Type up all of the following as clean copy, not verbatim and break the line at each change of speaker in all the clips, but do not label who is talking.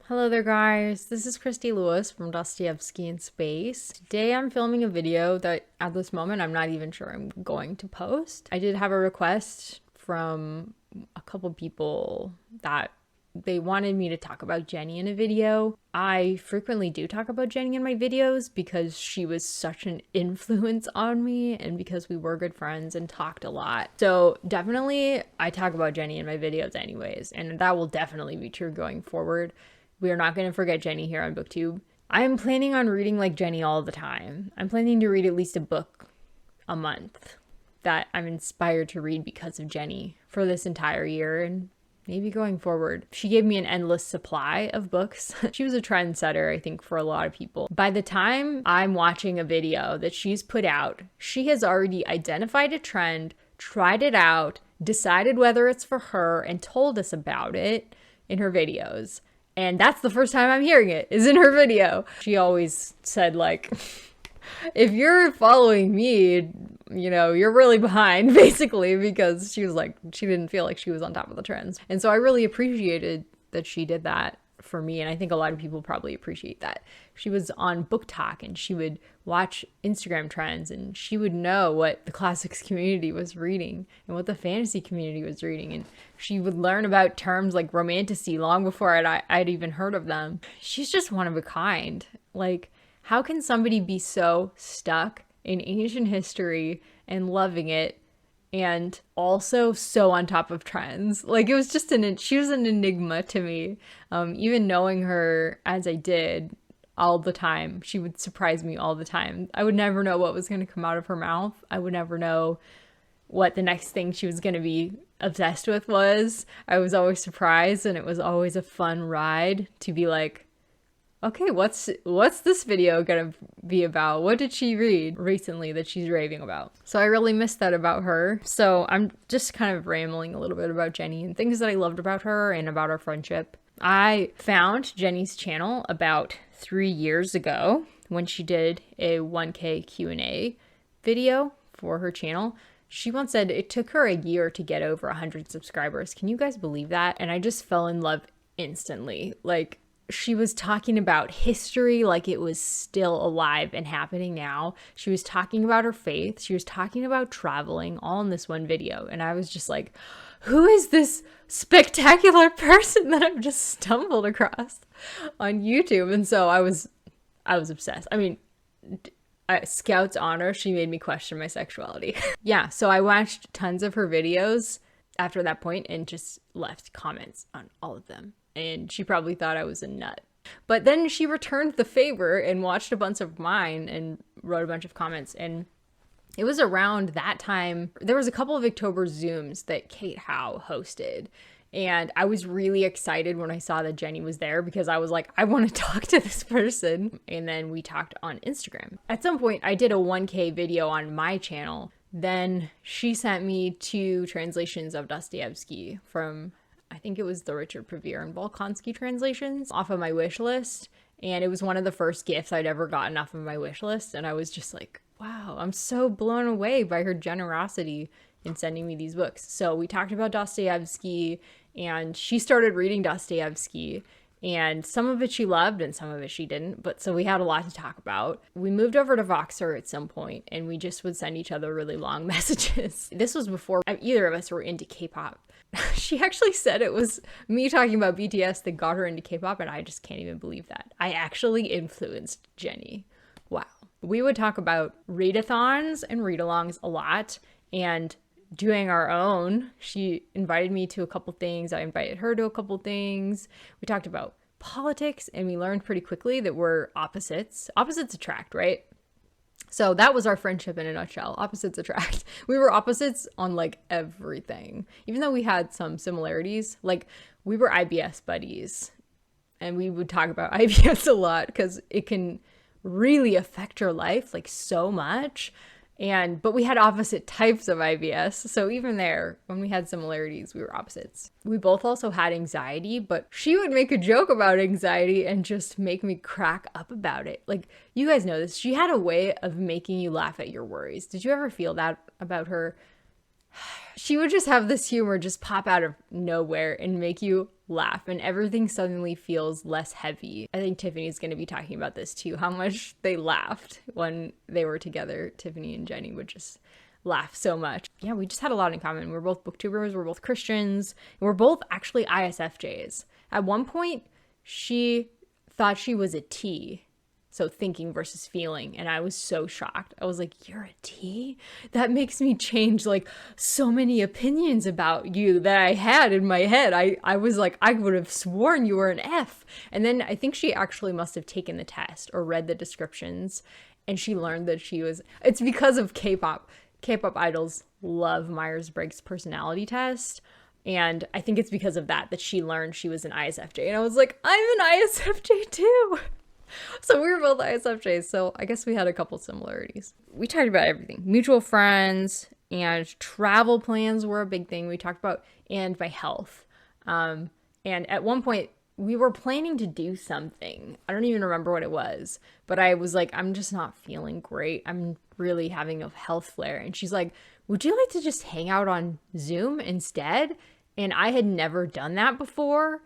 Hello there, guys. This is Christy Lewis from Dostoevsky in Space. Today I'm filming a video that at this moment I'm not even sure I'm going to post. I did have a request from a couple people that they wanted me to talk about Jenny in a video. I frequently do talk about Jenny in my videos because she was such an influence on me and because we were good friends and talked a lot. So definitely I talk about Jenny in my videos anyways, and that will definitely be true going forward. We are not going to forget Jenny here on BookTube. I'm planning on reading like Jenny all the time. I'm planning to read at least a book a month that I'm inspired to read because of Jenny for this entire year and maybe going forward. She gave me an endless supply of books. She was a trendsetter, I think, for a lot of people. By the time I'm watching a video that she's put out, she has already identified a trend, tried it out, decided whether it's for her, and told us about it in her videos. And that's the first time I'm hearing it, is in her video. She always said, like, if you're following me, you know, you're really behind, basically, because she was like, she didn't feel like she was on top of the trends. And so I really appreciated that she did that for me. And I think a lot of people probably appreciate that. She was on Book Talk and she would watch Instagram trends and she would know what the classics community was reading and what the fantasy community was reading. And she would learn about terms like romantasy long before I'd even heard of them. She's just one of a kind. Like, how can somebody be so stuck in ancient history and loving it and also so on top of trends? Like, it was just she was an enigma to me. Even knowing her as I did all the time, she would surprise me all the time. I would never know what was going to come out of her mouth. I would never know what the next thing she was going to be obsessed with was. I was always surprised, and it was always a fun ride to be like, okay, what's this video gonna be about? What did she read recently that she's raving about? So I really missed that about her. So I'm just kind of rambling a little bit about Jenny and things that I loved about her and about our friendship. I found Jenny's channel about 3 years ago when she did a 1K Q&A video for her channel. She once said it took her a year to get over 100 subscribers. Can you guys believe that? And I just fell in love instantly. Like, she was talking about history like it was still alive and happening now. She was talking about her faith. She was talking about traveling, all in this one video. And I was just like, who is this spectacular person that I've just stumbled across on YouTube? And so I was obsessed. I mean, Scout's honor, she made me question my sexuality. Yeah, so I watched tons of her videos after that point and just left comments on all of them. And she probably thought I was a nut. But then she returned the favor and watched a bunch of mine and wrote a bunch of comments. And it was around that time, there was a couple of October Zooms that Kate Howe hosted. And I was really excited when I saw that Jenny was there because I was like, I want to talk to this person. And then we talked on Instagram. At some point, I did a 1K video on my channel. Then she sent me 2 translations of Dostoevsky from, I think it was the Richard Prevere and Volkonsky translations, off of my wish list. And it was one of the first gifts I'd ever gotten off of my wish list. And I was just like, wow, I'm so blown away by her generosity in sending me these books. So we talked about Dostoevsky, and she started reading Dostoevsky. And some of it she loved and some of it she didn't. But so we had a lot to talk about. We moved over to Voxer at some point and we just would send each other really long messages. This was before either of us were into K-pop. She actually said it was me talking about BTS that got her into K-pop, and I just can't even believe that. I actually influenced Jenny. Wow. We would talk about readathons and read-alongs a lot and doing our own. She invited me to a couple things. I invited her to a couple things. We talked about politics, and we learned pretty quickly that we're opposites. Opposites attract, right? So that was our friendship in a nutshell. Opposites attract. We were opposites on like everything. Even though we had some similarities, like we were IBS buddies, and we would talk about IBS a lot because it can really affect your life like so much. But we had opposite types of IBS. So even there, when we had similarities, we were opposites. We both also had anxiety, but she would make a joke about anxiety and just make me crack up about it. Like, you guys know this. She had a way of making you laugh at your worries. Did you ever feel that about her? She would just have this humor just pop out of nowhere and make you laugh, and everything suddenly feels less heavy. I think Tiffany's going to be talking about this too, how much they laughed when they were together. Tiffany and Jenny would just laugh so much. Yeah, we just had a lot in common. We're both booktubers, we're both Christians, and we're both actually ISFJs. At one point, she thought she was a T. So thinking versus feeling. And I was so shocked. I was like, you're a T? That makes me change like so many opinions about you that I had in my head. I was like, I would have sworn you were an F. And then I think she actually must have taken the test or read the descriptions, and she learned that she was, it's because of K-pop. K-pop idols love Myers-Briggs personality test. And I think it's because of that she learned she was an ISFJ. And I was like, I'm an ISFJ too. So we were both ISFJs, so I guess we had a couple similarities. We talked about everything. Mutual friends and travel plans were a big thing we talked about, and my health. And at one point, we were planning to do something. I don't even remember what it was, but I was like, I'm just not feeling great. I'm really having a health flare. And she's like, would you like to just hang out on Zoom instead? And I had never done that before.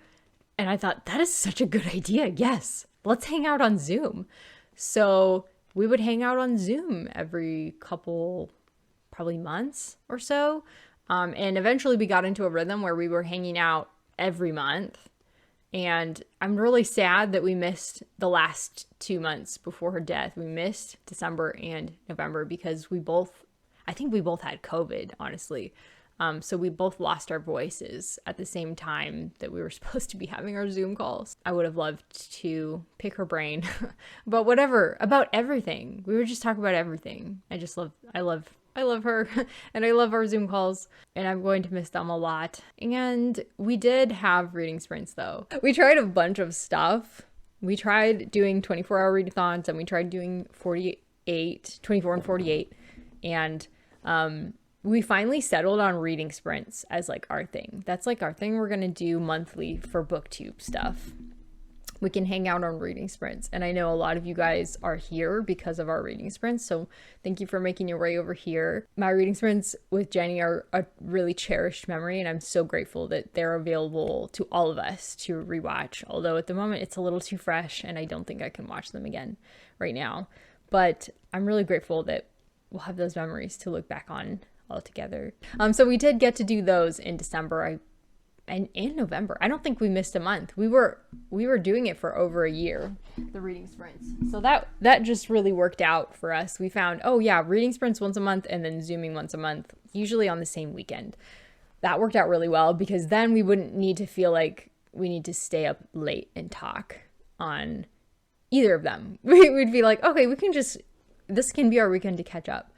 And I thought, that is such a good idea. Yes. Let's hang out on Zoom. So we would hang out on Zoom every couple, probably months or so. And eventually we got into a rhythm where we were hanging out every month. And I'm really sad that we missed the last 2 months before her death. We missed December and November because I think we both had COVID, honestly. So we both lost our voices at the same time that we were supposed to be having our Zoom calls. I would have loved to pick her brain about everything. We would just talk about everything. I love her and I love our Zoom calls, and I'm going to miss them a lot. And we did have reading sprints though. We tried a bunch of stuff. We tried doing 24-hour readathons, and we tried doing 24 and 48. And, we finally settled on reading sprints as like our thing. That's like our thing we're going to do monthly for booktube stuff. We can hang out on reading sprints. And I know a lot of you guys are here because of our reading sprints. So thank you for making your way over here. My reading sprints with Jenny are a really cherished memory, and I'm so grateful that they're available to all of us to rewatch. Although at the moment it's a little too fresh and I don't think I can watch them again right now. But I'm really grateful that we'll have those memories to look back on all together. So we did get to do those in December and in November. I don't think we missed a month. We were doing it for over a year, the reading sprints. So that just really worked out for us. We found, oh yeah, reading sprints once a month and then Zooming once a month, usually on the same weekend. That worked out really well because then we wouldn't need to feel like we need to stay up late and talk on either of them. We'd be like, okay, this can be our weekend to catch up.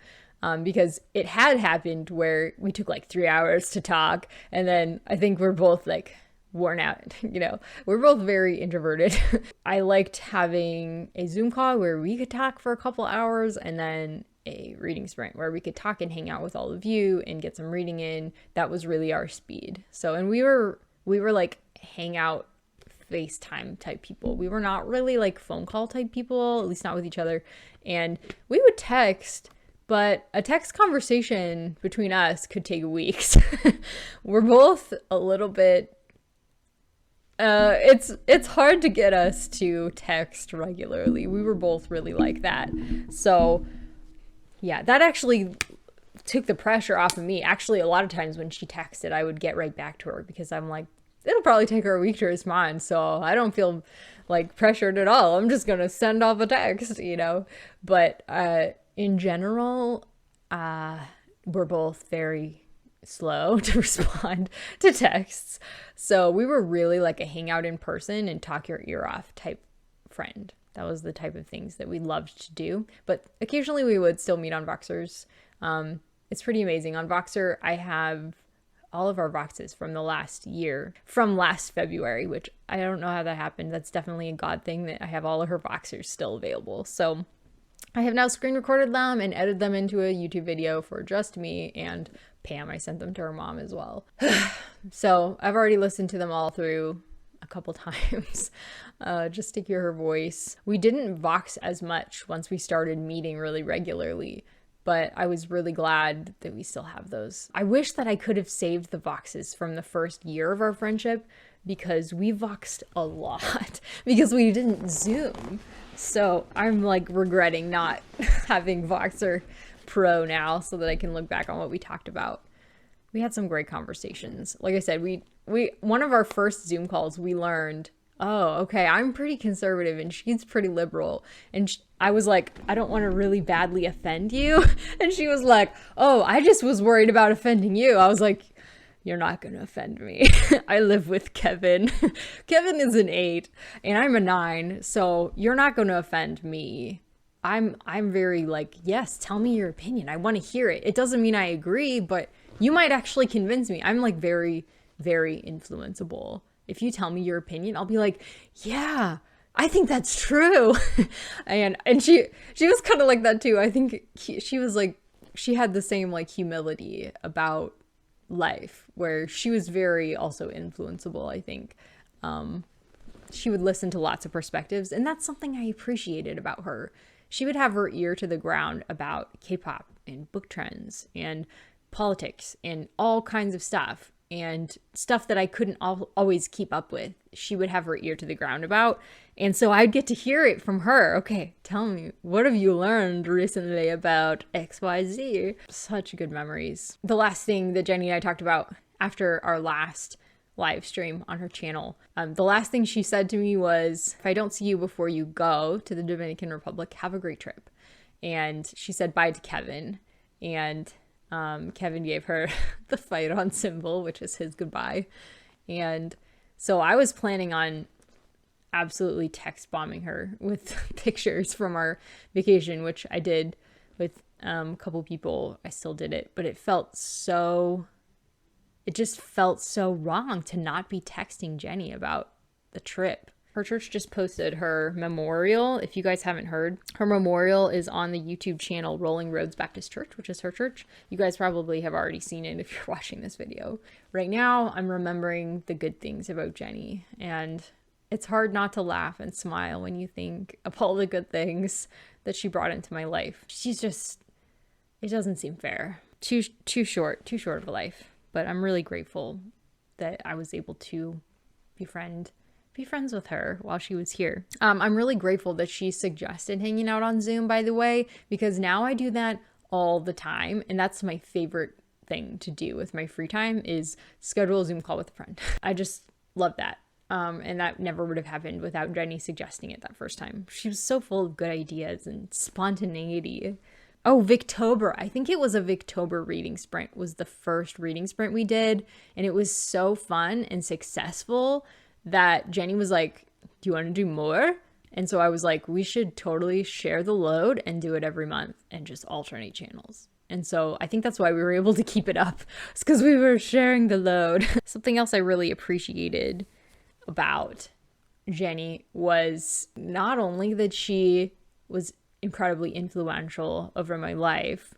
Because it had happened where we took like 3 hours to talk, and then I think we're both like worn out, we're both very introverted. I liked having a Zoom call where we could talk for a couple hours, and then a reading sprint where we could talk and hang out with all of you and get some reading in. That was really our speed. So, and we were like hangout FaceTime type people. We were not really like phone call type people, at least not with each other. And we would text, but a text conversation between us could take weeks. We're both a little bit, it's hard to get us to text regularly. We were both really like that. So yeah, that actually took the pressure off of me. Actually, a lot of times when she texted, I would get right back to her because I'm like, it'll probably take her a week to respond. So I don't feel like pressured at all. I'm just going to send off a text, but, in general, we're both very slow to respond to texts. So we were really like a hangout in person and talk your ear off type friend. That was the type of things that we loved to do. But occasionally we would still meet on Voxers. It's pretty amazing. On Voxer, I have all of our Voxes from the last year, from last February, which I don't know how that happened. That's definitely a God thing that I have all of her Voxers still available. So I have now screen recorded them and edited them into a YouTube video for just me and Pam. I sent them to her mom as well. So I've already listened to them all through a couple times just to hear her voice. We didn't Vox as much once we started meeting really regularly, but I was really glad that we still have those. I wish that I could have saved the Voxes from the first year of our friendship because we voxed a lot because we didn't Zoom. So I'm like regretting not having Voxer Pro now so that I can look back on what we talked about. We had some great conversations. Like I said, we one of our first Zoom calls, we learned, oh, okay, I'm pretty conservative and she's pretty liberal. And I was like, I don't want to really badly offend you. And she was like, oh, I just was worried about offending you. I was like, you're not going to offend me. I live with Kevin. Kevin is an 8 and I'm a 9. So you're not going to offend me. I'm very like, yes, tell me your opinion. I want to hear it. It doesn't mean I agree, but you might actually convince me. I'm like very, very influenceable. If you tell me your opinion, I'll be like, yeah, I think that's true. and she was kind of like that too. I think she was like, she had the same like humility about life where she was very also influenceable. I think she would listen to lots of perspectives, and that's something I appreciated about her. She would have her ear to the ground about K-pop and book trends and politics and all kinds of stuff, and stuff that I couldn't always keep up with. She would have her ear to the ground about. And so I'd get to hear it from her. Okay, tell me, what have you learned recently about XYZ? Such good memories. The last thing that Jenny and I talked about after our last live stream on her channel, the last thing she said to me was, if I don't see you before you go to the Dominican Republic, have a great trip. And she said bye to Kevin. And Kevin gave her the fight on symbol, which is his goodbye. And so I was planning on absolutely text bombing her with pictures from our vacation, which I did with a couple people. I still did it, but it just felt so wrong to not be texting Jenny about the trip. Her church just posted her memorial. If you guys haven't heard, her memorial is on the YouTube channel Rolling Roads Baptist Church, which is her church. You guys probably have already seen it if you're watching this video. Right now, I'm remembering the good things about Jenny, and it's hard not to laugh and smile when you think of all the good things that she brought into my life. She's just, it doesn't seem fair. Too short of a life. But I'm really grateful that I was able to be friends with her while she was here. I'm really grateful that she suggested hanging out on Zoom, by the way, because now I do that all the time. And that's my favorite thing to do with my free time, is schedule a Zoom call with a friend. I just love that. And that never would have happened without Jenny suggesting it that first time. She was so full of good ideas and spontaneity. Oh, Victober. I think it was a Victober reading sprint was the first reading sprint we did. And it was so fun and successful that Jenny was like, do you want to do more? And so I was like, we should totally share the load and do it every month and just alternate channels. And so I think that's why we were able to keep it up. It's because we were sharing the load. Something else I really appreciated about Jenny was not only that she was incredibly influential over my life,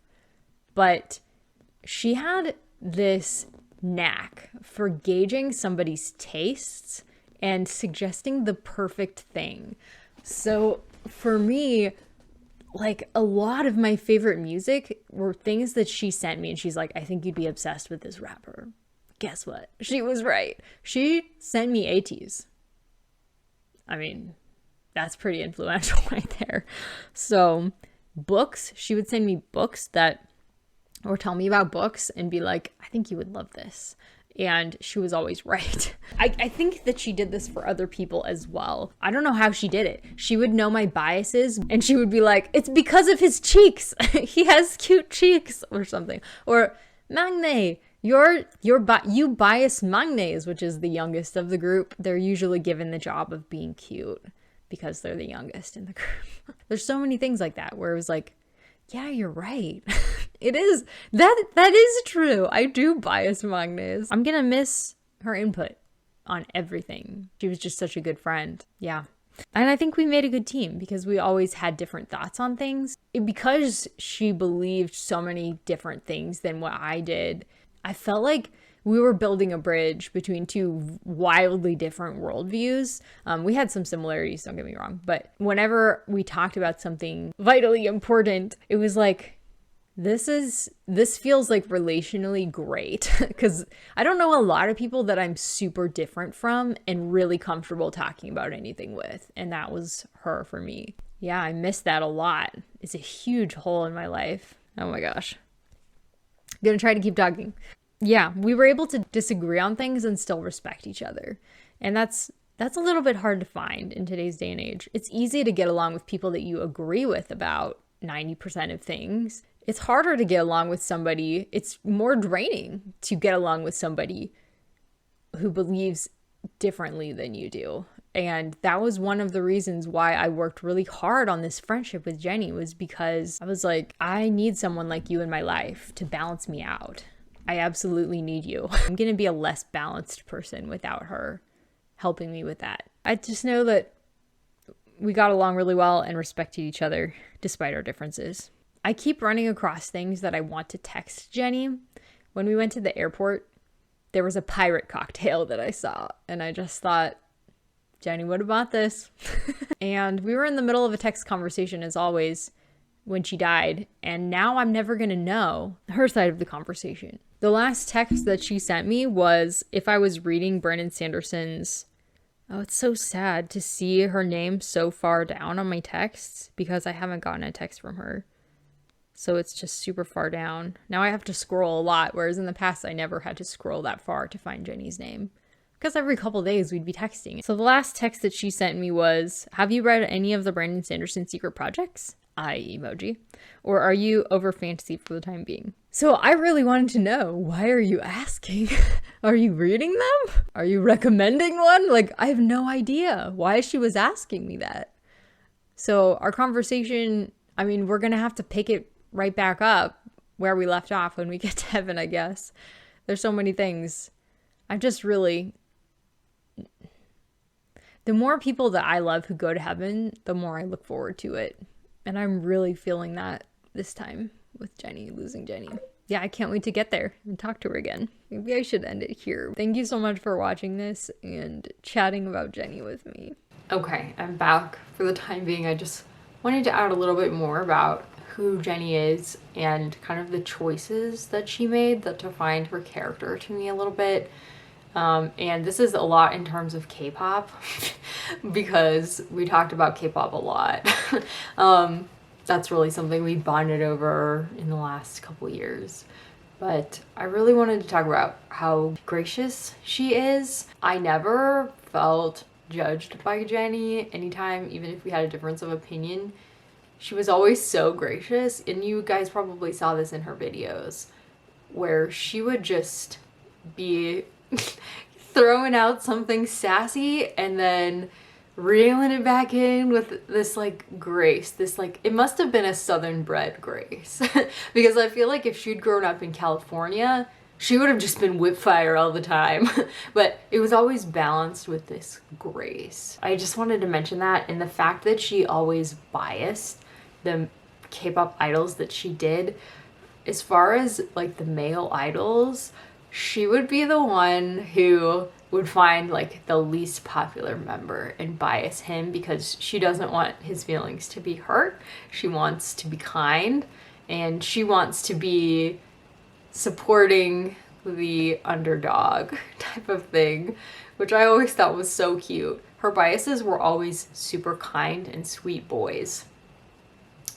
but she had this knack for gauging somebody's tastes and suggesting the perfect thing. So for me, like a lot of my favorite music were things that she sent me, and she's like, I think you'd be obsessed with this rapper. Guess what? She was right. She sent me ATs. I mean, that's pretty influential right there. So books, she would send me books or tell me about books and be like, I think you would love this. And she was always right. I think that she did this for other people as well. I don't know how she did it. She would know my biases and she would be like, it's because of his cheeks. He has cute cheeks or something. Or Magne, you bias Magnes, which is the youngest of the group. They're usually given the job of being cute because they're the youngest in the group. There's so many things like that where it was like, yeah, you're right. It is. That is true. I do bias Magnes. I'm gonna miss her input on everything. She was just such a good friend. Yeah. And I think we made a good team because we always had different thoughts on things. Because she believed so many different things than what I did, I felt like we were building a bridge between two wildly different worldviews. We had some similarities, don't get me wrong, but whenever we talked about something vitally important, it was like This feels like relationally great because I don't know a lot of people that I'm super different from and really comfortable talking about anything with. And that was her for me. Yeah, I miss that a lot. It's a huge hole in my life. Oh my gosh. I'm gonna try to keep talking. Yeah, we were able to disagree on things and still respect each other. And that's a little bit hard to find in today's day and age. It's easy to get along with people that you agree with about 90% of things. It's harder to get along with somebody. It's more draining to get along with somebody who believes differently than you do. And that was one of the reasons why I worked really hard on this friendship with Jenny, was because I was like, I need someone like you in my life to balance me out. I absolutely need you. I'm going to be a less balanced person without her helping me with that. I just know that we got along really well and respected each other despite our differences. I keep running across things that I want to text Jenny. When we went to the airport, there was a pirate cocktail that I saw, and I just thought, Jenny would have bought this. And we were in the middle of a text conversation, as always, when she died, and now I'm never going to know her side of the conversation. The last text that she sent me was if I was reading Brandon Sanderson's... Oh, it's so sad to see her name so far down on my texts because I haven't gotten a text from her. So it's just super far down. Now I have to scroll a lot, whereas in the past I never had to scroll that far to find Jenny's name. Because every couple days we'd be texting. So the last text that she sent me was, have you read any of the Brandon Sanderson secret projects? Eye emoji. Or are you over fantasy for the time being? So I really wanted to know, why are you asking? Are you reading them? Are you recommending one? Like, I have no idea why she was asking me that. So our conversation, I mean, we're going to have to pick it right back up where we left off when we get to heaven, I guess. There's so many things. I'm just really... The more people that I love who go to heaven, the more I look forward to it. And I'm really feeling that this time with Jenny, losing Jenny. Yeah, I can't wait to get there and talk to her again. Maybe I should end it here. Thank you so much for watching this and chatting about Jenny with me. Okay, I'm back. For the time being, I just wanted to add a little bit more about who Jenny is and kind of the choices that she made that defined her character to me a little bit. And this is a lot in terms of K-pop because we talked about K-pop a lot. That's really something we bonded over in the last couple years. But I really wanted to talk about how gracious she is. I never felt judged by Jenny anytime, even if we had a difference of opinion. She was always so gracious, and you guys probably saw this in her videos, where she would just be throwing out something sassy and then reeling it back in with this like grace, this like, it must have been a southern bred grace because I feel like if she'd grown up in California, she would have just been whip fire all the time. But it was always balanced with this grace. I just wanted to mention that, and the fact that she always biased the K-pop idols that she did. As far as like the male idols, she would be the one who would find like the least popular member and bias him because she doesn't want his feelings to be hurt. She wants to be kind, and she wants to be supporting the underdog type of thing, which I always thought was so cute. Her biases were always super kind and sweet boys,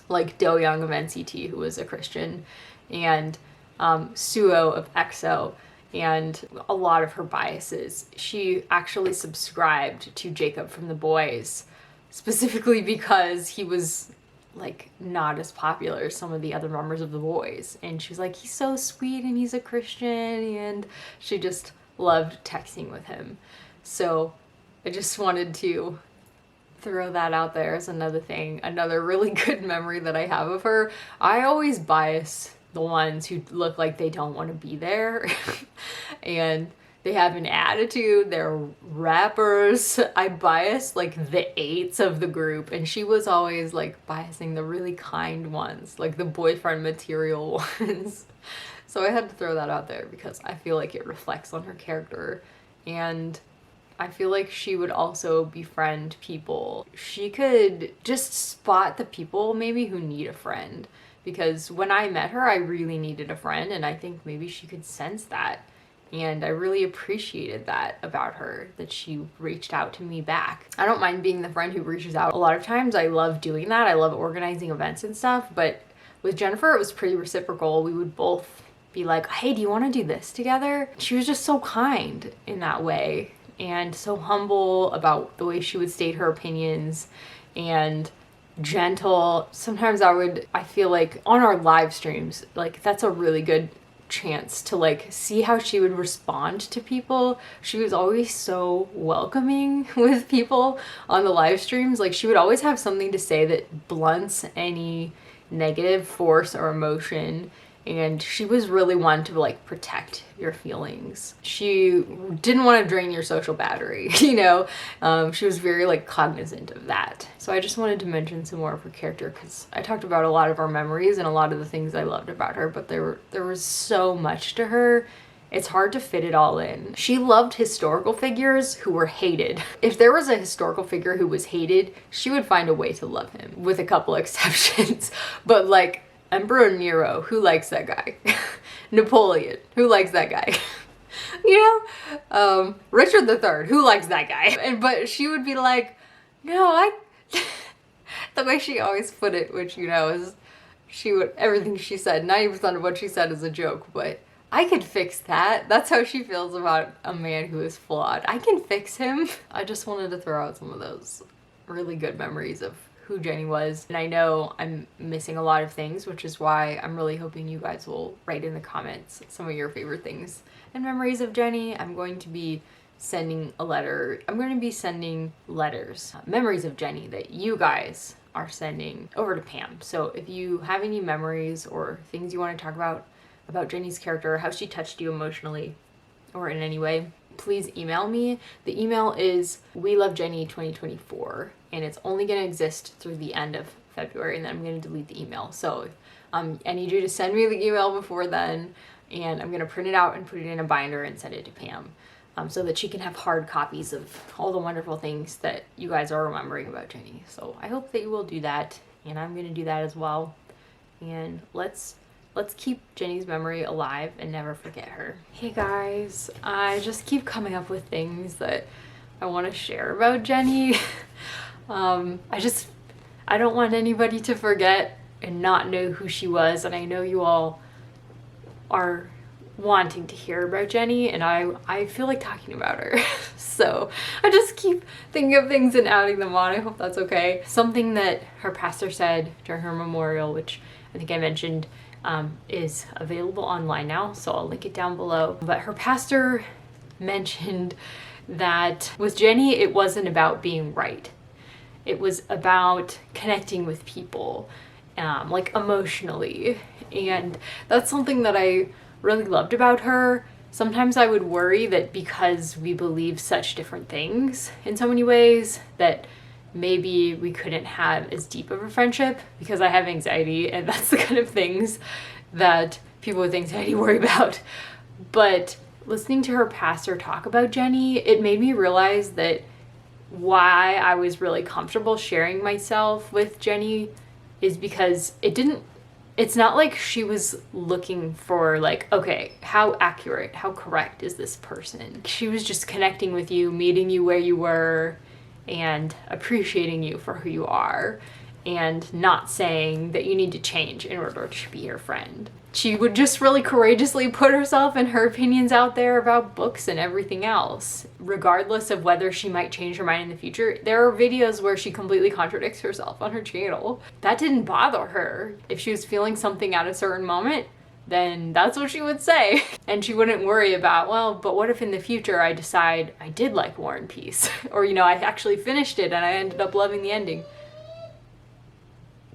like Do Young of NCT, who was a Christian, and Suho of EXO. And a lot of her biases, she actually subscribed to Jacob from The Boys, specifically because he was like not as popular as some of the other members of The Boys, and she's like, he's so sweet and he's a Christian, and she just loved texting with him. So I just wanted to throw that out there as another thing, another really good memory that I have of her. I always bias the ones who look like they don't want to be there and they have an attitude, they're rappers. I bias like the eights of the group, and she was always like biasing the really kind ones, like the boyfriend material ones. So I had to throw that out there because I feel like it reflects on her character, and I feel like she would also befriend people. She could just spot the people maybe who need a friend, because when I met her, I really needed a friend, and I think maybe she could sense that. And I really appreciated that about her, that she reached out to me back. I don't mind being the friend who reaches out. A lot of times I love doing that. I love organizing events and stuff, but with Jennifer, it was pretty reciprocal. We would both be like, hey, do you want to do this together? She was just so kind in that way, and so humble about the way she would state her opinions, and gentle. Sometimes I feel like on our live streams, like that's a really good chance to like see how she would respond to people. She was always so welcoming with people on the live streams. Like she would always have something to say that blunts any negative force or emotion, and she was really one to like protect your feelings. She didn't want to drain your social battery, you know? She was very like cognizant of that. So I just wanted to mention some more of her character, because I talked about a lot of our memories and a lot of the things I loved about her, but there was so much to her. It's hard to fit it all in. She loved historical figures who were hated. If there was a historical figure who was hated, she would find a way to love him, with a couple exceptions. But like Emperor Nero, who likes that guy? Napoleon, who likes that guy? You know? Richard III, who likes that guy? But she would be like, no, the way she always put it, which, you know, is everything she said, 90% of what she said is a joke, but I could fix that. That's how she feels about a man who is flawed. I can fix him. I just wanted to throw out some of those really good memories of who Jenny was. And I know I'm missing a lot of things, which is why I'm really hoping you guys will write in the comments some of your favorite things and memories of Jenny. I'm going to be sending a letter. I'm going to be sending letters, memories of Jenny that you guys are sending over to Pam. So if you have any memories or things you want to talk about Jenny's character, how she touched you emotionally or in any way, please email me. The email is welovejenny2024, and it's only going to exist through the end of February, and then I'm going to delete the email. So I need you to send me the email before then, and I'm going to print it out and put it in a binder and send it to Pam, so that she can have hard copies of all the wonderful things that you guys are remembering about Jenny. So I hope that you will do that, and I'm going to do that as well. And let's keep Jenny's memory alive and never forget her. Hey guys, I just keep coming up with things that I want to share about Jenny. I don't want anybody to forget and not know who she was, and I know you all are wanting to hear about Jenny, and I feel like talking about her. So I just keep thinking of things and adding them on. I hope that's okay. Something that her pastor said during her memorial, which I think I mentioned, is available online now, so I'll link it down below. But her pastor mentioned that with Jenny, it wasn't about being right. It was about connecting with people, like emotionally. And that's something that I really loved about her. Sometimes I would worry that because we believe such different things in so many ways, that maybe we couldn't have as deep of a friendship, because I have anxiety, and that's the kind of things that people with anxiety worry about. But listening to her pastor talk about Jenny, it made me realize that why I was really comfortable sharing myself with Jenny is because it's not like she was looking for like, okay, how accurate, how correct is this person? She was just connecting with you, meeting you where you were, and appreciating you for who you are, and not saying that you need to change in order to be your friend. She would just really courageously put herself and her opinions out there about books and everything else, regardless of whether she might change her mind in the future. There are videos where she completely contradicts herself on her channel. That didn't bother her. If she was feeling something at a certain moment, then that's what she would say. And she wouldn't worry about, well, but what if in the future I decide I did like War and Peace? Or, you know, I actually finished it and I ended up loving the ending.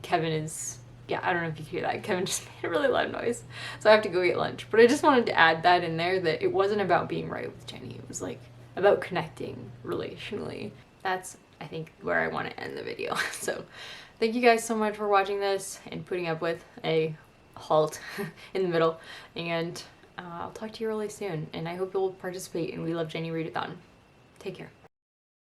Kevin is, yeah, I don't know if you can hear that. Kevin just made a really loud noise. So I have to go get lunch. But I just wanted to add that in there, that it wasn't about being right with Jenny. It was like about connecting relationally. That's, I think, where I want to end the video. So thank you guys so much for watching this and putting up with a halt in the middle, and I'll talk to you really soon, and I hope you'll participate in We Love Jenny Readathon. Take care.